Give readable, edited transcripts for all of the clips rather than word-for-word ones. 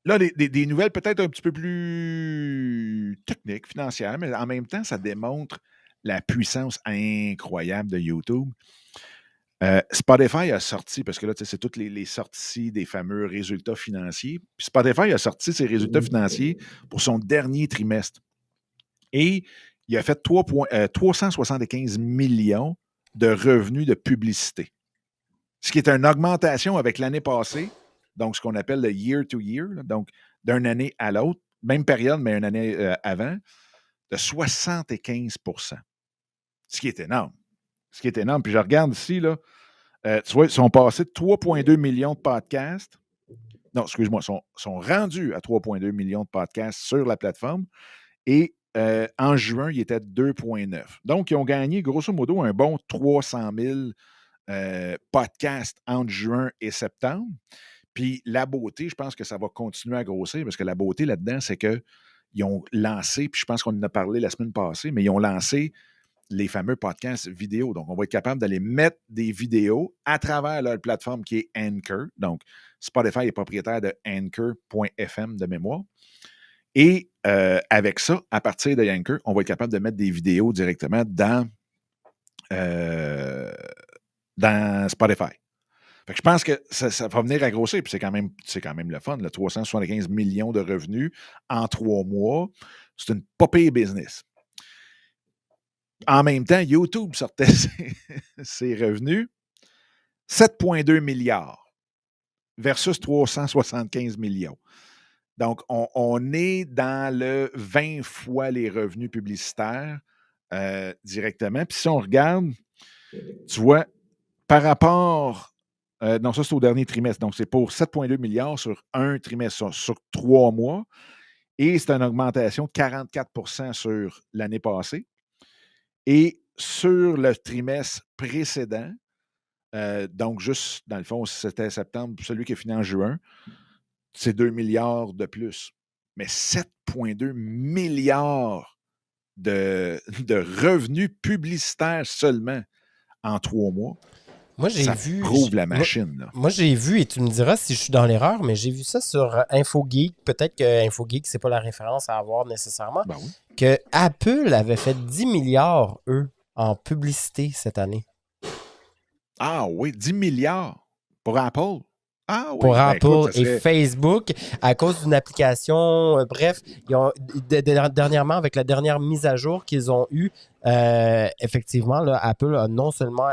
là, des nouvelles peut-être un petit peu plus techniques, financières, mais en même temps, ça démontre la puissance incroyable de YouTube. Spotify a sorti, parce que là, c'est toutes les sorties des fameux résultats financiers. Puis Spotify a sorti ses résultats financiers pour son dernier trimestre. Et il a fait 375 millions de revenus de publicité. Ce qui est une augmentation avec l'année passée, donc ce qu'on appelle le year to year, donc d'une année à l'autre, même période, mais une année avant, de 75 %. Ce qui est énorme. Ce qui est énorme. Puis je regarde ici, là, tu vois, ils sont passés de 3,2 millions de podcasts. Non, excuse-moi, ils sont rendus à 3,2 millions de podcasts sur la plateforme. Et en juin, ils étaient 2,9. Donc, ils ont gagné, grosso modo, un bon 300 000 podcasts entre juin et septembre. Puis la beauté, je pense que ça va continuer à grossir parce que la beauté là-dedans, c'est qu'ils ont lancé, puis je pense qu'on en a parlé la semaine passée, mais ils ont lancé les fameux podcasts vidéo. Donc, on va être capable d'aller mettre des vidéos à travers leur plateforme qui est Anchor. Donc, Spotify est propriétaire de Anchor.fm de mémoire. Et avec ça, à partir de Anchor, on va être capable de mettre des vidéos directement dans Spotify. Fait que je pense que ça va venir à grossir, puis c'est quand même le fun. Là, 375 millions de revenus en 3 mois. C'est une pas pire business. En même temps, YouTube sortait ses revenus 7,2 milliards versus 375 millions. Donc, on est dans le 20 fois les revenus publicitaires directement. Puis si on regarde, tu vois, par rapport... non, ça, c'est au dernier trimestre. Donc, c'est pour 7,2 milliards sur un trimestre, sur 3 mois. Et c'est une augmentation de 44 % sur l'année passée. Et sur le trimestre précédent, donc juste, dans le fond, c'était septembre, celui qui est fini en juin, c'est 2 milliards de plus. Mais 7,2 milliards de revenus publicitaires seulement en 3 mois. Moi, j'ai ça vu. prouve la machine. Là. Moi, j'ai vu, et tu me diras si je suis dans l'erreur, mais j'ai vu ça sur InfoGeek. Peut-être que InfoGeek, c'est pas la référence à avoir nécessairement. Ben oui. Que Apple avait fait 10 milliards, eux, en publicité cette année. Ah oui, 10 milliards pour Apple. Ah oui, pour ben Apple écoute, ça et serait... Facebook à cause d'une application. Bref, ils ont, dernièrement, avec la dernière mise à jour qu'ils ont eue, effectivement, là, Apple a non seulement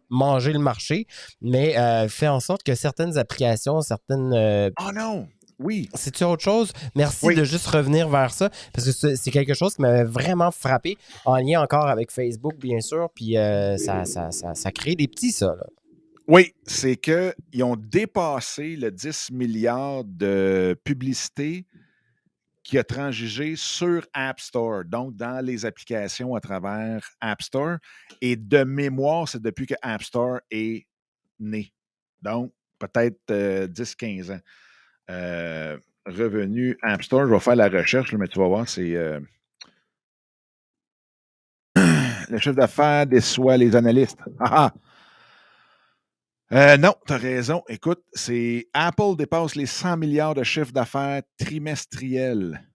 mangé le marché, mais fait en sorte que certaines applications, certaines... Oh non! Oui. C'est-tu autre chose? Merci Oui. de juste revenir vers ça, parce que c'est quelque chose qui m'avait vraiment frappé, en lien encore avec Facebook, bien sûr, puis ça crée des petits, ça, là. Oui, c'est qu'ils ont dépassé le 10 milliards de publicité qui a transigé sur App Store, donc dans les applications à travers App Store. Et de mémoire, c'est depuis que App Store est né. Donc, peut-être 10-15 ans. Revenu App Store, je vais faire la recherche, mais tu vas voir, c'est... le chiffre d'affaires déçoit les analystes. Ah ah! Non, tu as raison. Écoute, c'est Apple dépasse les 100 milliards de chiffre d'affaires trimestriel.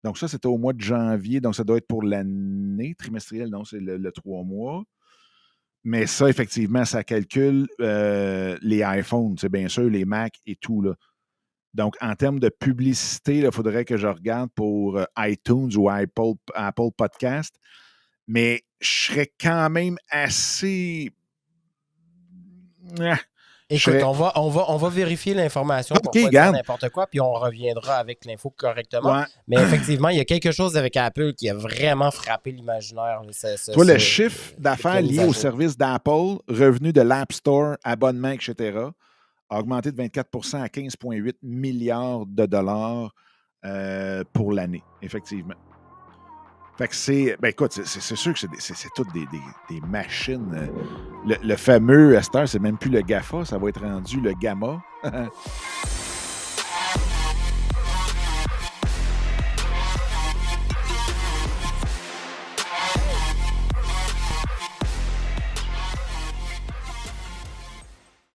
Donc, ça, c'était au mois de janvier. Donc, ça doit être pour l'année trimestrielle. Non, c'est le 3 mois. Mais ça, effectivement, ça calcule les iPhones, c'est bien sûr, les Mac et tout. Là. Donc, en termes de publicité, il faudrait que je regarde pour iTunes ou Apple Podcast. Mais je serais quand même assez... Écoute, on va vérifier l'information pour OK, pas dire garde. n'importe quoi, puis on reviendra avec l'info correctement. Ouais. Mais effectivement, il y a quelque chose avec Apple qui a vraiment frappé l'imaginaire. Toi, le chiffre d'affaires lié au service d'Apple, revenu de l'App Store, abonnement, etc., a augmenté de 24 % à 15,8 milliards de dollars pour l'année, effectivement. Fait que c'est... Ben écoute, c'est sûr que c'est toutes des machines. Le fameux, à cette heure, c'est même plus le GAFA, ça va être rendu le Gamma.